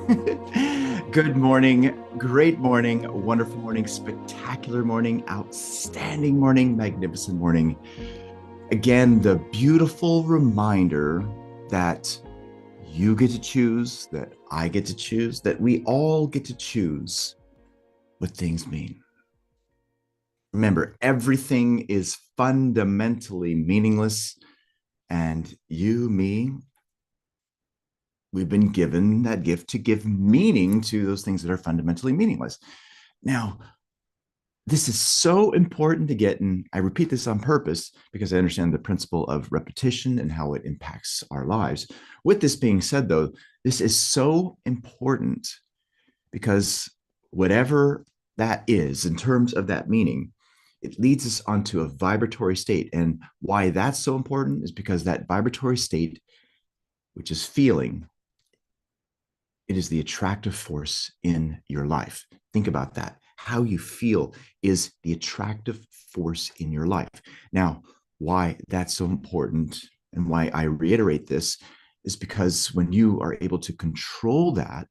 Good morning, great morning, wonderful morning, spectacular morning, outstanding morning, magnificent morning. Again, the beautiful reminder that you get to choose, that I get to choose, that we all get to choose what things mean. Remember, everything is fundamentally meaningless, and you, me, we've been given that gift to give meaning to those things that are fundamentally meaningless. Now, this is so important to get, and I repeat this on purpose because I understand the principle of repetition and how it impacts our lives. With this being said, though, this is so important because whatever that is in terms of that meaning, it leads us onto a vibratory state. And why that's so important is because that vibratory state, which is feeling, it is the attractive force in your life. Think about that. How you feel is the attractive force in your life. Now, why that's so important and why I reiterate this is because when you are able to control that,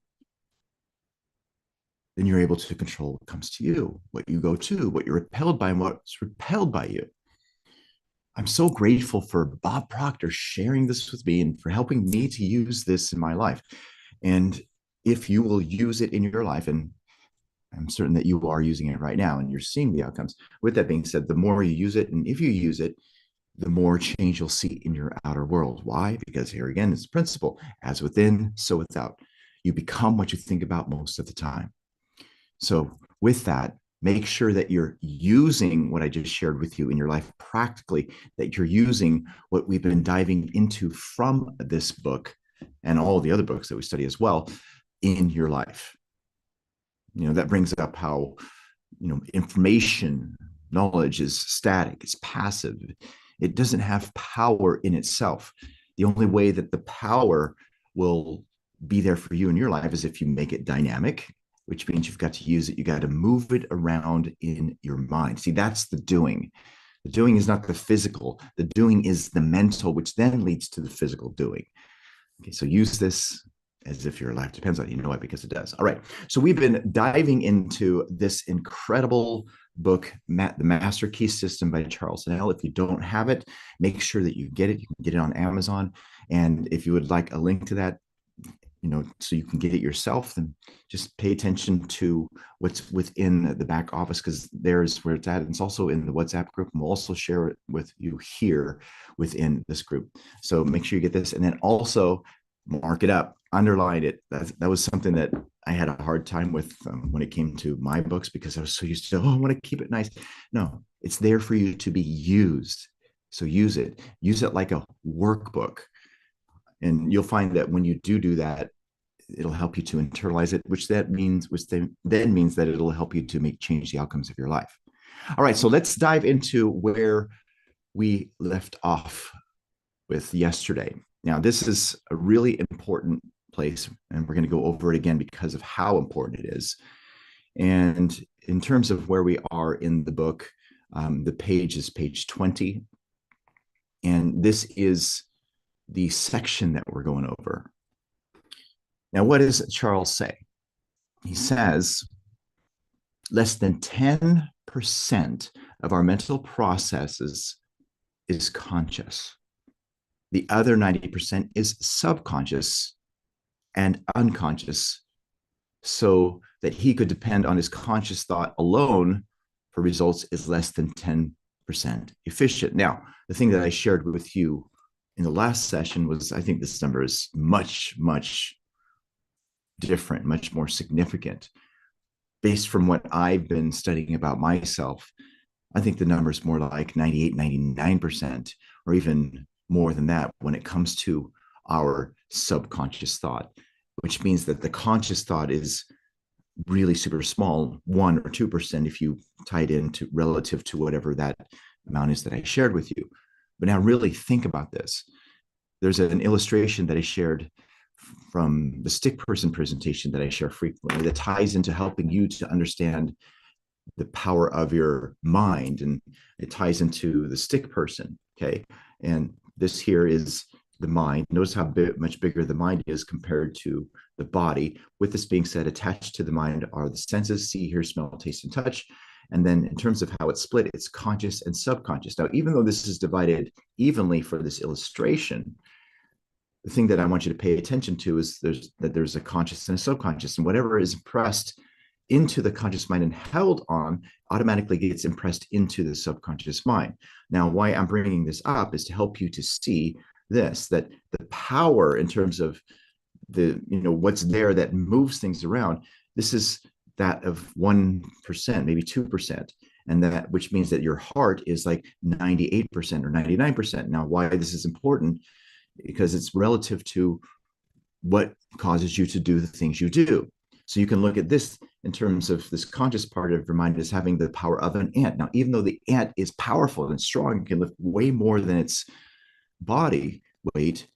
then you're able to control what comes to you, what you go to, what you're repelled by, and what's repelled by you. I'm so grateful for Bob Proctor sharing this with me and for helping me to use this in my life. And if you will use it in your life, and I'm certain that you are using it right now and you're seeing the outcomes. With that being said, the more you use it, and if you use it, the more change you'll see in your outer world. Why? Because here again, it's a principle as within, so without. You become what you think about most of the time. So, with that, make sure that you're using what I just shared with you in your life practically, that you're using what we've been diving into from this book and all the other books that we study as well in your life. That brings up how, information, knowledge is static, it's passive, it doesn't have power in itself. The only way that the power will be there for you in your life is if you make it dynamic, which means you've got to use it, you got to move it around in your mind. See, that's the doing. The doing is not the physical, the doing is the mental, which then leads to the physical doing. Okay, so use this as if your life depends on it. You know why? Because it does. All right. So we've been diving into this incredible book, The Master Key System by Charles Snell. If you don't have it, make sure that you get it. You can get it on Amazon. And if you would like a link to that, so you can get it yourself, then just pay attention to what's within the back office, because there's where it's at. And it's also in the WhatsApp group, and we'll also share it with you here within this group. So make sure you get this, and then also mark it up, underline it. That was something that I had a hard time with when it came to my books, because I was so used to, I want to keep it nice. No, it's there for you to be used. So use it like a workbook. And you'll find that when you do that, it'll help you to internalize it, which then means that it'll help you to change the outcomes of your life. All right, so let's dive into where we left off with yesterday. Now, this is a really important place, and we're going to go over it again because of how important it is. And in terms of where we are in the book, the page is page 20. And this is the section that we're going over. Now, what does Charles say? He says less than 10% of our mental processes is conscious. The other 90% is subconscious and unconscious, so that he could depend on his conscious thought alone for results is less than 10% efficient. Now, the thing that I shared with you in the last session was, I think this number is much, much different, much more significant. Based from what I've been studying about myself, I think the number is more like 98, 99%, or even more than that when it comes to our subconscious thought, which means that the conscious thought is really super small, 1 or 2% if you tie it into relative to whatever that amount is that I shared with you. But now really think about this. There's an illustration that I shared from the stick person presentation that I share frequently that ties into helping you to understand the power of your mind, and it ties into the stick person. Okay. And this here is the mind. Notice how much bigger the mind is compared to the body. With this being said, attached to the mind are the senses: see, hear, smell, taste, and touch. And then in terms of how it's split, it's conscious and subconscious. Now, even though this is divided evenly for this illustration, the thing that I want you to pay attention to is there's a conscious and a subconscious, and whatever is impressed into the conscious mind and held on automatically gets impressed into the subconscious mind. Now, why I'm bringing this up is to help you to see this, that the power in terms of the, what's there that moves things around, this is that of 1%, maybe 2%. And that, which means that your heart is like 98% or 99%. Now, why this is important, because it's relative to what causes you to do the things you do. So you can look at this in terms of this conscious part of your mind as having the power of an ant. Now, even though the ant is powerful and strong, it can lift way more than its body weight,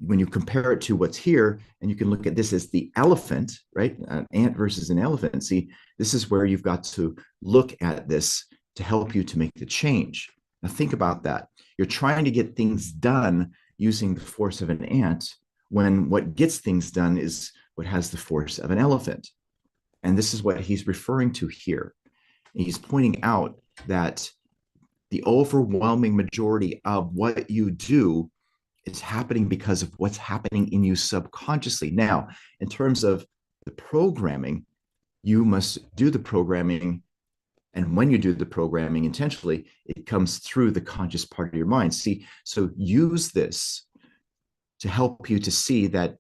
when you compare it to what's here, and you can look at this as the elephant, right? An ant versus an elephant. See, this is where you've got to look at this to help you to make the change. Now, think about that. You're trying to get things done using the force of an ant, when what gets things done is what has the force of an elephant. And this is what he's referring to here. He's pointing out that the overwhelming majority of what you do is happening because of what's happening in you subconsciously. Now, in terms of the programming, you must do the programming. And when you do the programming intentionally, it comes through the conscious part of your mind. See, so use this to help you to see that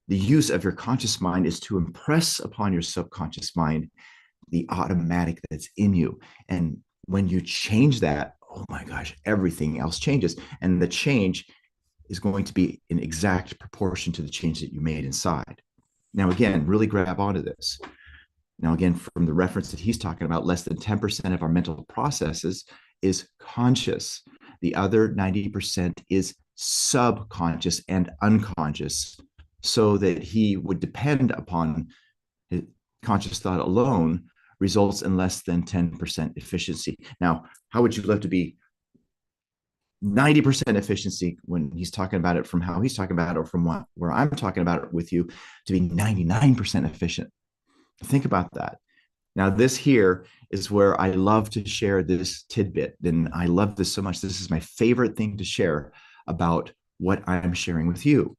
the use of your conscious mind is to impress upon your subconscious mind the automatic that's in you. And when you change that, oh my gosh, everything else changes. And the change is going to be in exact proportion to the change that you made inside. Now, again, really grab onto this. Now, again, from the reference that he's talking about, less than 10% of our mental processes is conscious. The other 90% is subconscious and unconscious, so that he would depend upon conscious thought alone results in less than 10% efficiency. Now, how would you love to be 90% efficiency when he's talking about it, from how he's talking about it, or from where I'm talking about it with you, to be 99% efficient? Think about that. Now, this here is where I love to share this tidbit. And I love this so much. This is my favorite thing to share about what I'm sharing with you.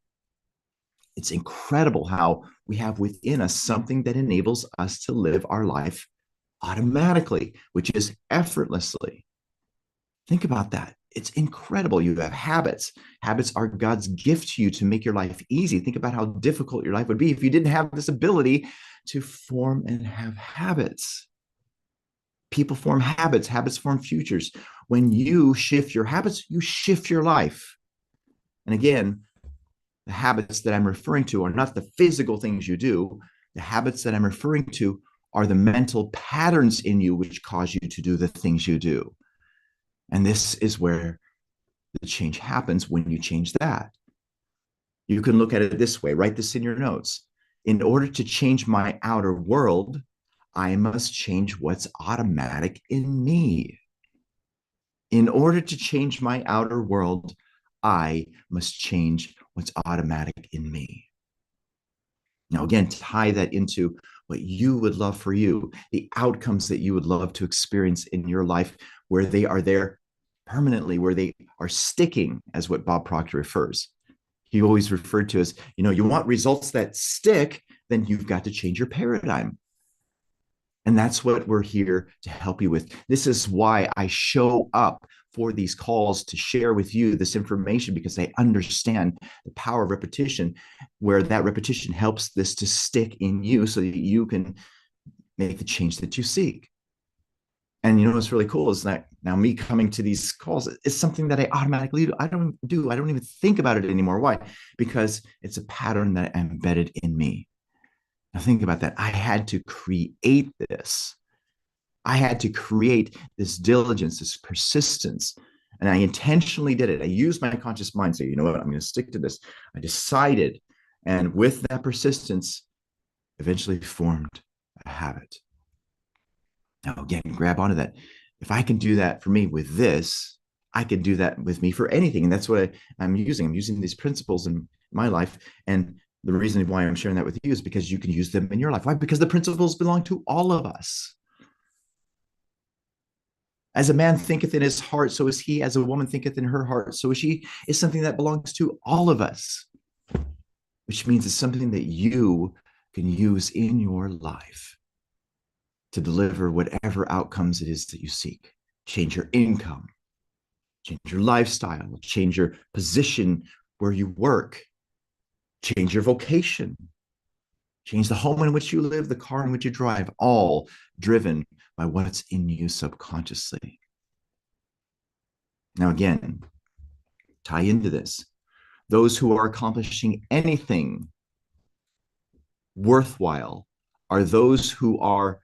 It's incredible how we have within us something that enables us to live our life automatically, which is effortlessly. Think about that. It's incredible. You have habits. Habits are God's gift to you to make your life easy. Think about how difficult your life would be if you didn't have this ability to form and have habits. People form habits. Habits form futures. When you shift your habits, you shift your life. And again, the habits that I'm referring to are not the physical things you do. The habits that I'm referring to are the mental patterns in you which cause you to do the things you do. And this is where the change happens, when you change that. You can look at it this way. Write this in your notes. In order to change my outer world, I must change what's automatic in me. In order to change my outer world, I must change what's automatic in me. Now, again, tie that into what you would love for you, the outcomes that you would love to experience in your life, where they are there permanently, where they are sticking, as what Bob Proctor refers. He always referred to as, you want results that stick, then you've got to change your paradigm. And that's what we're here to help you with. This is why I show up for these calls, to share with you this information, because I understand the power of repetition, where that repetition helps this to stick in you so that you can make the change that you seek. And what's really cool is that now me coming to these calls is something that I automatically do. I don't even think about it anymore. Why? Because it's a pattern that embedded in me. Now think about that. I had to create this. I had to create this diligence, this persistence. And I intentionally did it. I used my conscious mind. So, you know what? I'm going to stick to this. I decided. And with that persistence, eventually formed a habit. Now, again, grab onto that. If I can do that for me with this, I can do that with me for anything. And that's what I'm using. I'm using these principles in my life. And the reason why I'm sharing that with you is because you can use them in your life. Why? Because the principles belong to all of us. As a man thinketh in his heart, so is he. As a woman thinketh in her heart, so is she, is something that belongs to all of us, which means it's something that you can use in your life to deliver whatever outcomes it is that you seek. Change your income, change your lifestyle, change your position where you work, change your vocation, change the home in which you live, the car in which you drive, all driven by what's in you subconsciously. Now, again, tie into this. Those who are accomplishing anything worthwhile are those who are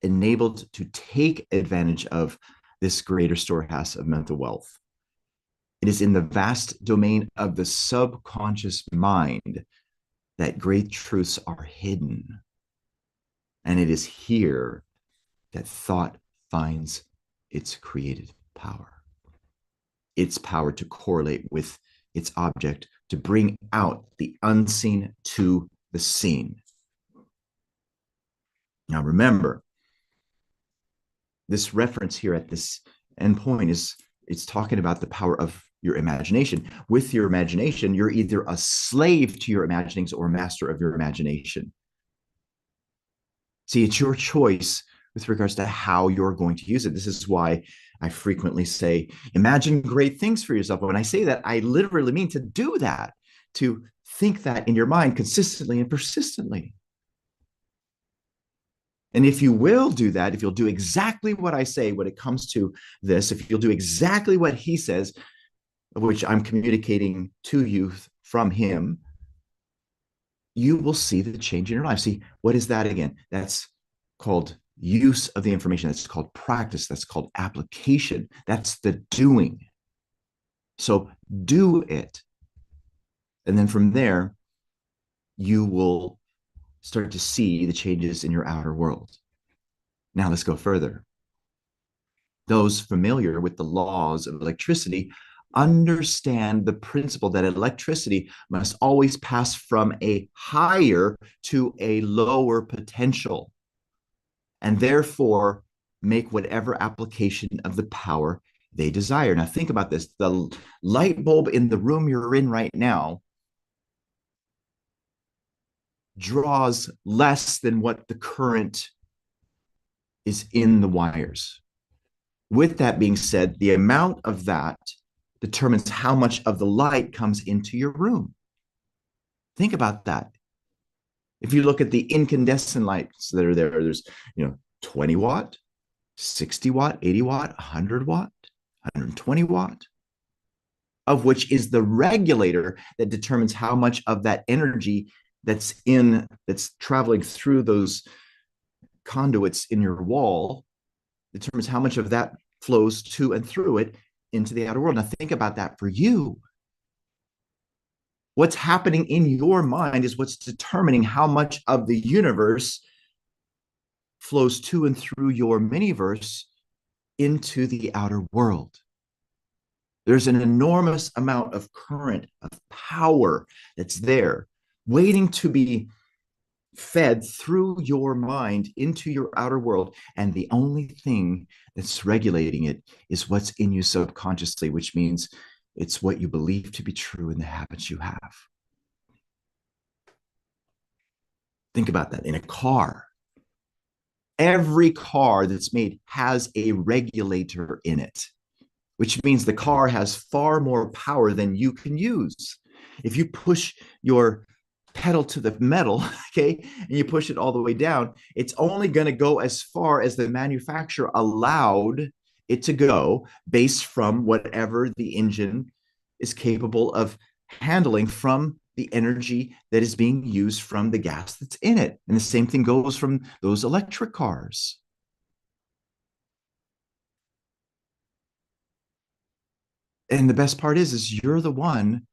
enabled to take advantage of this greater storehouse of mental wealth. It is in the vast domain of the subconscious mind that great truths are hidden. And it is here that thought finds its creative power, its power to correlate with its object, to bring out the unseen to the seen. Now, remember, this reference here at this endpoint is it's talking about the power of your imagination. With your imagination, you're either a slave to your imaginings or a master of your imagination. See, it's your choice with regards to how you're going to use it. This is why I frequently say, imagine great things for yourself. When I say that, I literally mean to do that, to think that in your mind consistently and persistently. And if you will do that, if you'll do exactly what I say when it comes to this, if you'll do exactly what he says, which I'm communicating to you from him, you will see the change in your life. See, what is that again? That's called use of the information. That's called practice. That's called application. That's the doing. So do it. And then from there, you will start to see the changes in your outer world. Now let's go further. Those familiar with the laws of electricity understand the principle that electricity must always pass from a higher to a lower potential, and therefore make whatever application of the power they desire. Now, think about this. The light bulb in the room you're in right now draws less than what the current is in the wires. With that being said, the amount of that determines how much of the light comes into your room. Think about that. If you look at the incandescent lights that are there, there's 20 watt, 60 watt, 80 watt, 100 watt, 120 watt, of which is the regulator that determines how much of that energy that's traveling through those conduits in your wall, determines how much of that flows to and through it into the outer world. Now think about that for you. What's happening in your mind is what's determining how much of the universe flows to and through your miniverse into the outer world. There's an enormous amount of current, of power that's there, waiting to be fed through your mind into your outer world. And the only thing that's regulating it is what's in you subconsciously, which means it's what you believe to be true and the habits you have. Think about that. In a car, every car that's made has a regulator in it, which means the car has far more power than you can use. If you push your pedal to the metal, okay, and you push it all the way down, it's only going to go as far as the manufacturer allowed it to go based from whatever the engine is capable of handling from the energy that is being used from the gas that's in it. And the same thing goes from those electric cars. And the best part is you're the one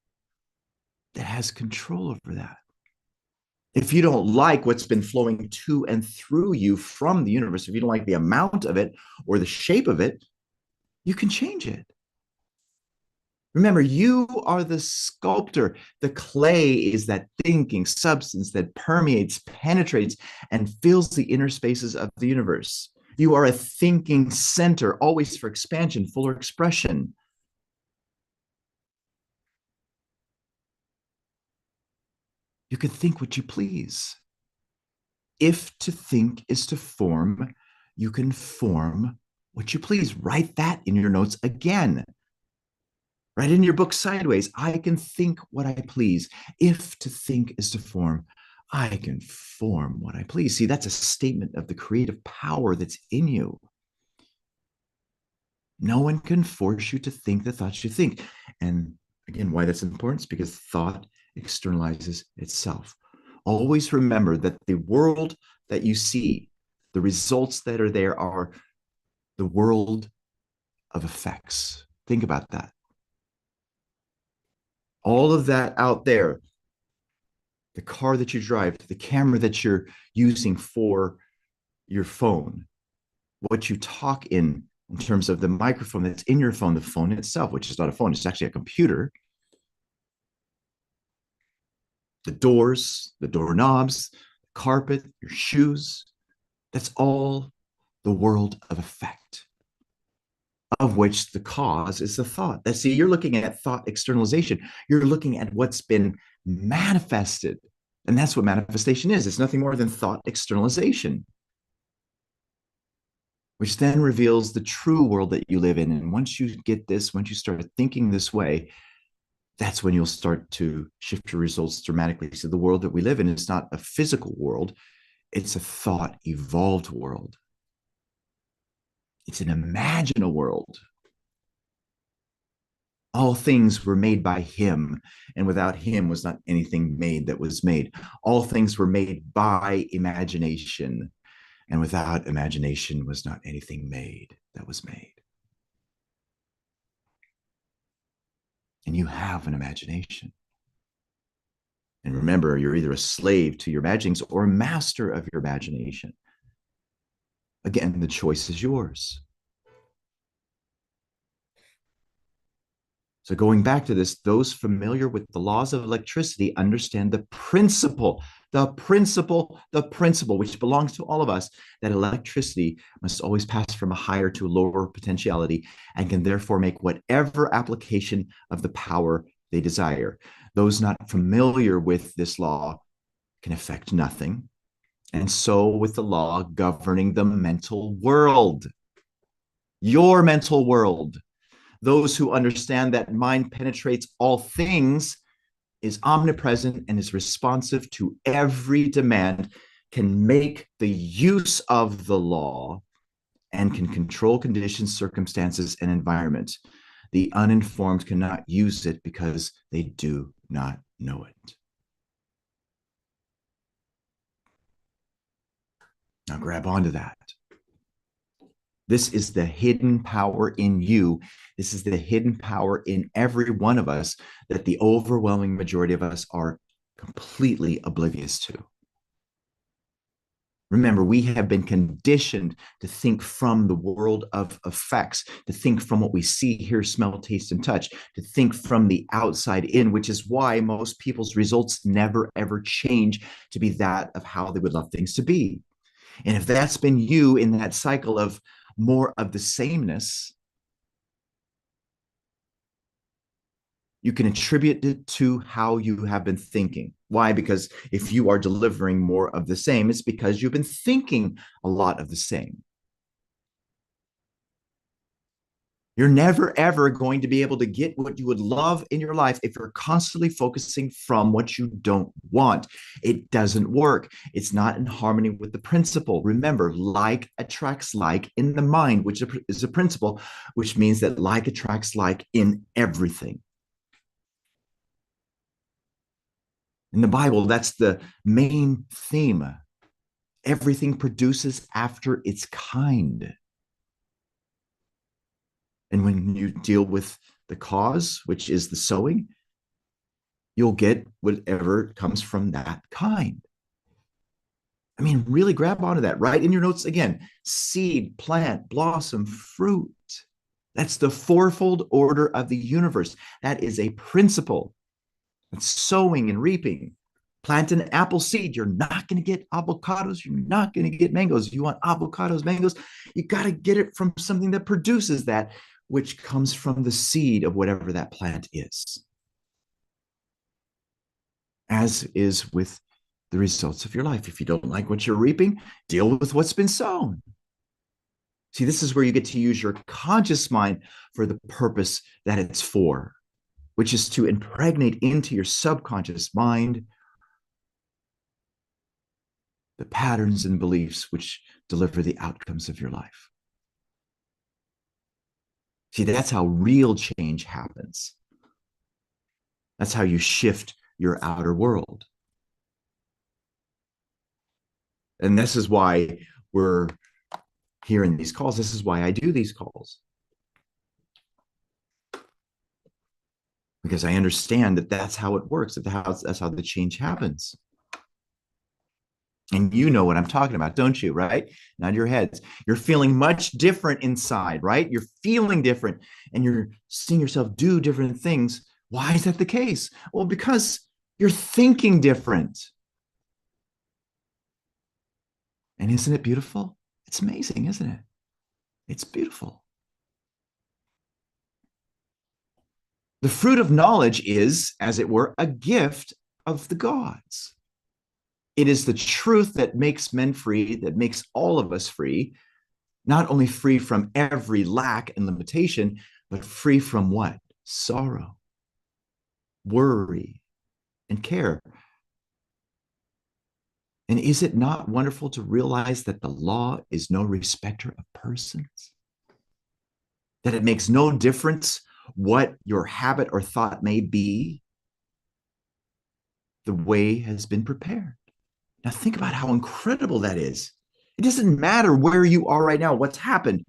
that has control over that. If you don't like what's been flowing to and through you from the universe, if you don't like the amount of it or the shape of it, you can change it. Remember, you are the sculptor. The clay is that thinking substance that permeates, penetrates, and fills the inner spaces of the universe. You are a thinking center, always for expansion, fuller expression. You can think what you please. If to think is to form, you can form what you please. Write that in your notes again. Write in your book sideways. I can think what I please. If to think is to form, I can form what I please. See, that's a statement of the creative power that's in you. No one can force you to think the thoughts you think. And again, why that's important is because thought externalizes itself. Always remember that the world that you see, the results that are there are the world of effects. Think about that. All of that out there, the car that you drive, the camera that you're using for your phone, what you talk in terms of the microphone that's in your phone, the phone itself, which is not a phone, it's actually a computer, the doors, the doorknobs, the carpet, your shoes, that's all the world of effect, of which the cause is the thought. That see, you're looking at thought externalization. You're looking at what's been manifested. And that's what manifestation is. It's nothing more than thought externalization, which then reveals the true world that you live in. And once you get this, once you start thinking this way, that's when you'll start to shift your results dramatically. So the world that we live in is not a physical world, it's a thought evolved world. It's an imaginal world. All things were made by him, and without him was not anything made that was made. All things were made by imagination, and without imagination was not anything made that was made. And you have an imagination. And remember, you're either a slave to your imaginings or a master of your imagination. Again, the choice is yours. So, going back to this, those familiar with the laws of electricity understand the principle, which belongs to all of us, that electricity must always pass from a higher to a lower potentiality and can therefore make whatever application of the power they desire. Those not familiar with this law can affect nothing. And so with the law governing the mental world, your mental world, those who understand that mind penetrates all things, is omnipresent, and is responsive to every demand, can make the use of the law and can control conditions, circumstances, and environment. The uninformed cannot use it because they do not know it. Now grab onto that. This is the hidden power in you. This is the hidden power in every one of us that the overwhelming majority of us are completely oblivious to. Remember, we have been conditioned to think from the world of effects, to think from what we see, hear, smell, taste, and touch, to think from the outside in, which is why most people's results never, ever change to be that of how they would love things to be. And if that's been you in that cycle of more of the sameness, you can attribute it to how you have been thinking. Why? Because if you are delivering more of the same, it's because you've been thinking a lot of the same. You're never, ever going to be able to get what you would love in your life if you're constantly focusing from what you don't want. It doesn't work. It's not in harmony with the principle. Remember, like attracts like in the mind, which is a principle, which means that like attracts like in everything. In the Bible, that's the main theme. Everything produces after its kind. And when you deal with the cause, which is the sowing, you'll get whatever comes from that kind. I mean, really grab onto that. Write in your notes again: seed, plant, blossom, fruit. That's the fourfold order of the universe. That is a principle. It's sowing and reaping. Plant an apple seed. You're not going to get avocados. You're not going to get mangoes. You want avocados, mangoes. You got to get it from something that produces that, which comes from the seed of whatever that plant is. As is with the results of your life. If you don't like what you're reaping, deal with what's been sown. See, this is where you get to use your conscious mind for the purpose that it's for, which is to impregnate into your subconscious mind the patterns and beliefs which deliver the outcomes of your life. See, that's how real change happens. That's how you shift your outer world. And this is why we're here in these calls. This is why I do these calls. Because I understand that that's how it works, that's how the change happens. And you know what I'm talking about, don't you? Right? Nod your heads. You're feeling much different inside, right? You're feeling different and you're seeing yourself do different things. Why is that the case? Well, because you're thinking different. And isn't it beautiful? It's amazing, isn't it? It's beautiful. The fruit of knowledge is, as it were, a gift of the gods. It is the truth that makes men free, that makes all of us free, not only free from every lack and limitation, but free from what? Sorrow, worry, and care. And is it not wonderful to realize that the law is no respecter of persons? That it makes no difference what your habit or thought may be, the way has been prepared. Now, think about how incredible that is. It doesn't matter where you are right now, what's happened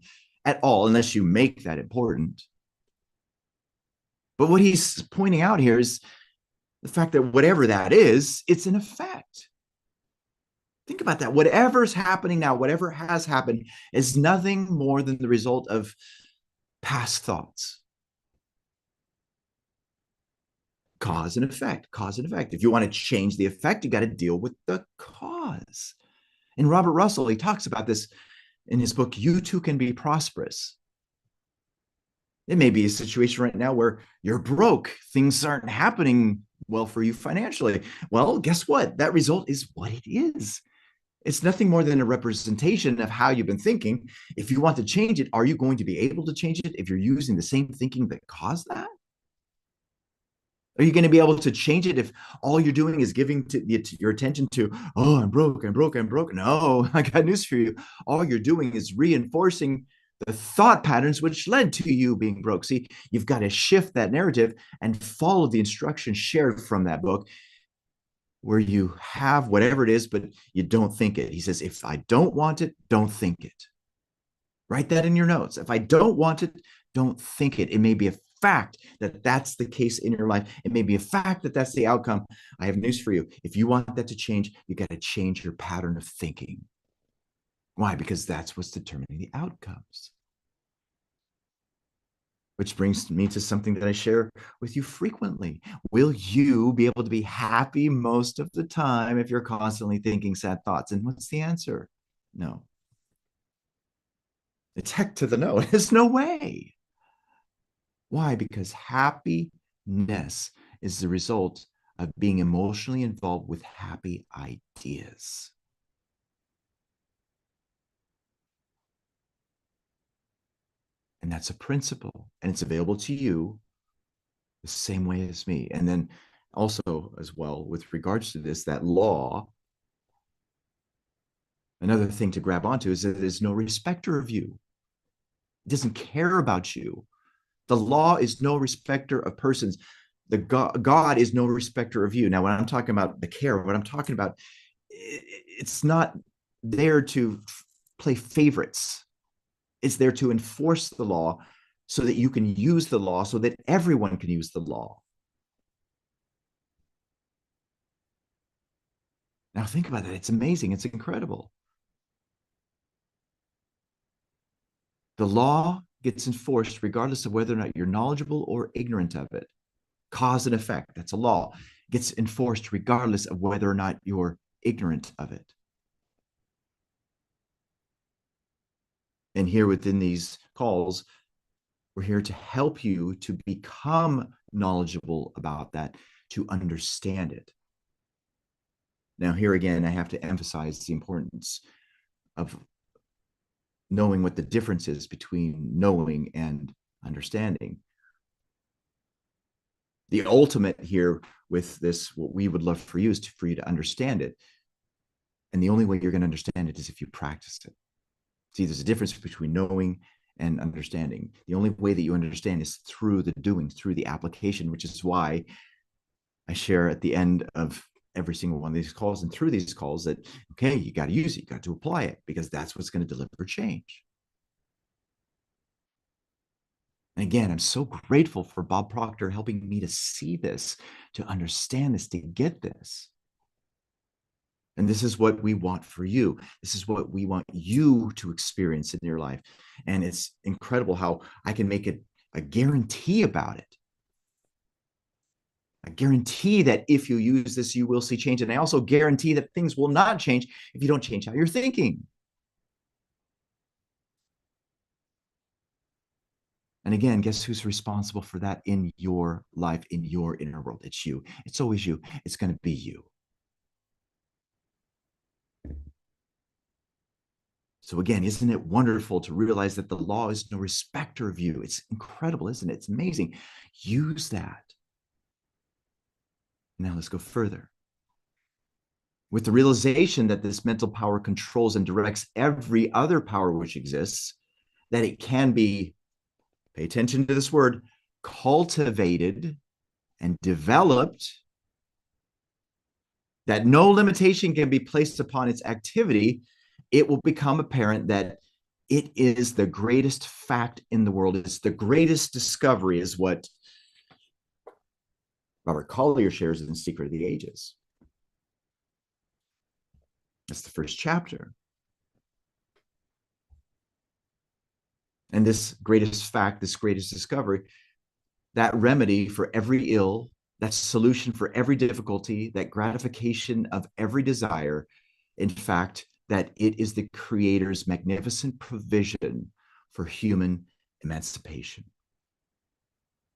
at all, unless you make that important. But what he's pointing out here is the fact that whatever that is, it's an effect. Think about that. Whatever's happening now, whatever has happened, is nothing more than the result of past thoughts. Cause and effect, cause and effect. If you want to change the effect, you got to deal with the cause. And Robert Russell, he talks about this in his book, You Too Can Be Prosperous. It may be a situation right now where you're broke, things aren't happening well for you financially. Well, guess what? That result is what it is. It's nothing more than a representation of how you've been thinking. If you want to change it, are you going to be able to change it if you're using the same thinking that caused that? Are you going to be able to change it if all you're doing is giving your attention to, oh, I'm broke, I'm broke, I'm broke? No, I got news for you. All you're doing is reinforcing the thought patterns which led to you being broke. See, you've got to shift that narrative and follow the instructions shared from that book where you have whatever it is, but you don't think it. He says, if I don't want it, don't think it. Write that in your notes. If I don't want it, don't think it. It may be a fact that that's the case in your life. It may be a fact that that's the outcome. I have news for you. If you want that to change, you got to change your pattern of thinking. Why? Because that's what's determining the outcomes. Which brings me to something that I share with you frequently. Will you be able to be happy most of the time if you're constantly thinking sad thoughts? And what's the answer? No. It's heck to the no. There's no way. Why? Because happiness is the result of being emotionally involved with happy ideas. And that's a principle, and it's available to you the same way as me. And then also, as well, with regards to this, that law, another thing to grab onto is that there's no respecter of you. It doesn't care about you. The law is no respecter of persons. The God is no respecter of you. Now, when I'm talking about the care, what I'm talking about, it's not there to play favorites. It's there to enforce the law so that you can use the law, so that everyone can use the law. Now, think about that. It's amazing. It's incredible. The law gets enforced regardless of whether or not you're knowledgeable or ignorant of it. Cause and effect, that's a law, gets enforced regardless of whether or not you're ignorant of it. And here within these calls, we're here to help you to become knowledgeable about that, to understand it. Now, here again, I have to emphasize the importance of knowing what the difference is between knowing and understanding. The ultimate here with this, what we would love for you is for you to understand it. And the only way you're going to understand it is if you practice it. See, there's a difference between knowing and understanding. The only way that you understand is through the doing, through the application, which is why I share at the end of every single one of these calls and through these calls that, okay, you got to use it, you got to apply it, because that's what's going to deliver change. And again, I'm so grateful for Bob Proctor helping me to see this, to understand this, to get this. And this is what we want for you. This is what we want you to experience in your life. And it's incredible how I can make it a guarantee about it. I guarantee that if you use this, you will see change. And I also guarantee that things will not change if you don't change how you're thinking. And again, guess who's responsible for that in your life, in your inner world? It's you. It's always you. It's going to be you. So again, isn't it wonderful to realize that the law is no respecter of you? It's incredible, isn't it? It's amazing. Use that. Now let's go further. With the realization that this mental power controls and directs every other power which exists, that it can be, pay attention to this word, cultivated and developed, that no limitation can be placed upon its activity, it will become apparent that it is the greatest fact in the world. It's the greatest discovery, is what Robert Collier shares in Secret of the Ages. That's the first chapter. And this greatest fact, this greatest discovery, that remedy for every ill, that solution for every difficulty, that gratification of every desire, in fact, that it is the Creator's magnificent provision for human emancipation.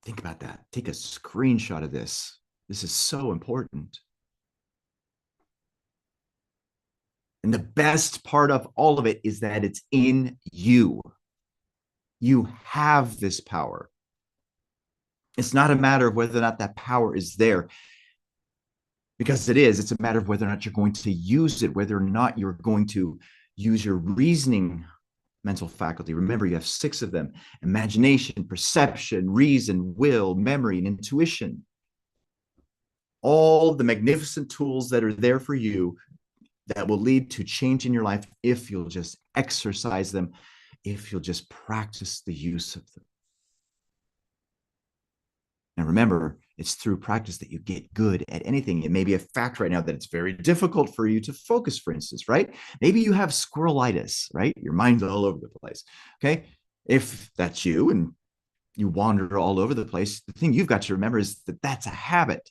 Think about that. Take a screenshot of this. This is so important. And the best part of all of it is that it's in you. You have this power. It's not a matter of whether or not that power is there, because it is. It's a matter of whether or not you're going to use it, whether or not you're going to use your reasoning mental faculty. Remember, you have 6 of them: imagination, perception, reason, will, memory, and intuition. All the magnificent tools that are there for you that will lead to change in your life if you'll just exercise them, if you'll just practice the use of them. Now, remember, it's through practice that you get good at anything. It may be a fact right now that it's very difficult for you to focus, for instance, right? Maybe you have squirrelitis, right? Your mind's all over the place, okay? If that's you and you wander all over the place, the thing you've got to remember is that that's a habit.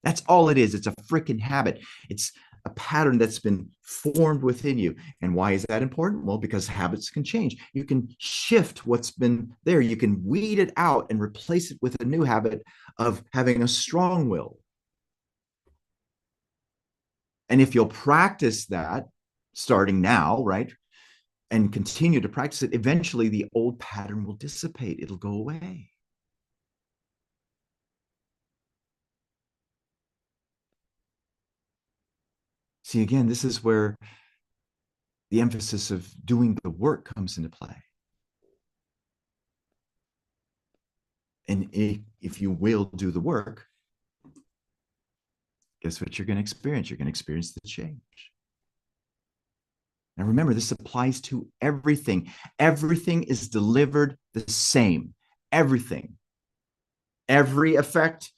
That's all it is. It's a freaking habit. It's a pattern that's been formed within you. And why is that important? Well, because habits can change. You can shift what's been there. You can weed it out and replace it with a new habit of having a strong will. And if you'll practice that starting now, right, and continue to practice it, eventually the old pattern will dissipate. It'll go away. See, again, this is where the emphasis of doing the work comes into play. And if you will do the work, guess what you're going to experience? You're going to experience the change. Now, remember, this applies to everything. Everything is delivered the same. Everything. Every effect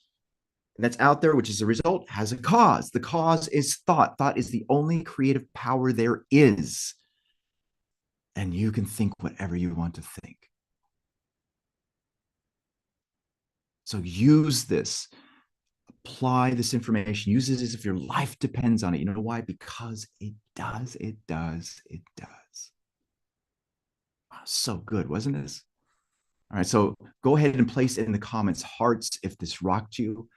that's out there, which is a result, has a cause. The cause is thought. Thought is the only creative power there is. And you can think whatever you want to think. So use this, apply this information, use it as if your life depends on it. You know why? Because it does, it does, it does. Wow, so good, wasn't this? All right, so go ahead and place in the comments hearts if this rocked you,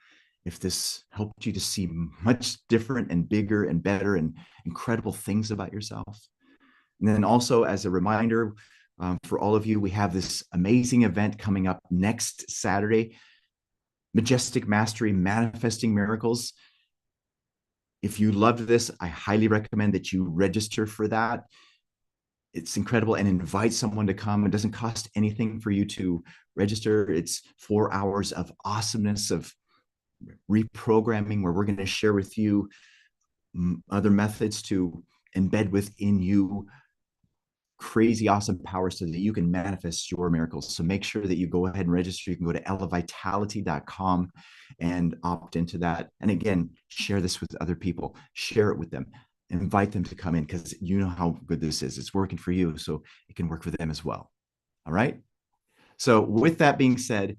if this helped you to see much different and bigger and better and incredible things about yourself. And then also, as a reminder, for all of you, we have this amazing event coming up next Saturday, Majestic Mastery, Manifesting Miracles. If you loved this, I highly recommend that you register for that. It's incredible, and invite someone to come. It doesn't cost anything for you to register. It's 4 hours of awesomeness, of reprogramming, where we're going to share with you other methods to embed within you crazy awesome power so that you can manifest your miracles. So make sure that you go ahead and register. You can go to ellavitality.com and opt into that. And again, share this with other people, share it with them, invite them to come in, because you know how good this is. It's working for you, so it can work for them as well. All right. So with that being said,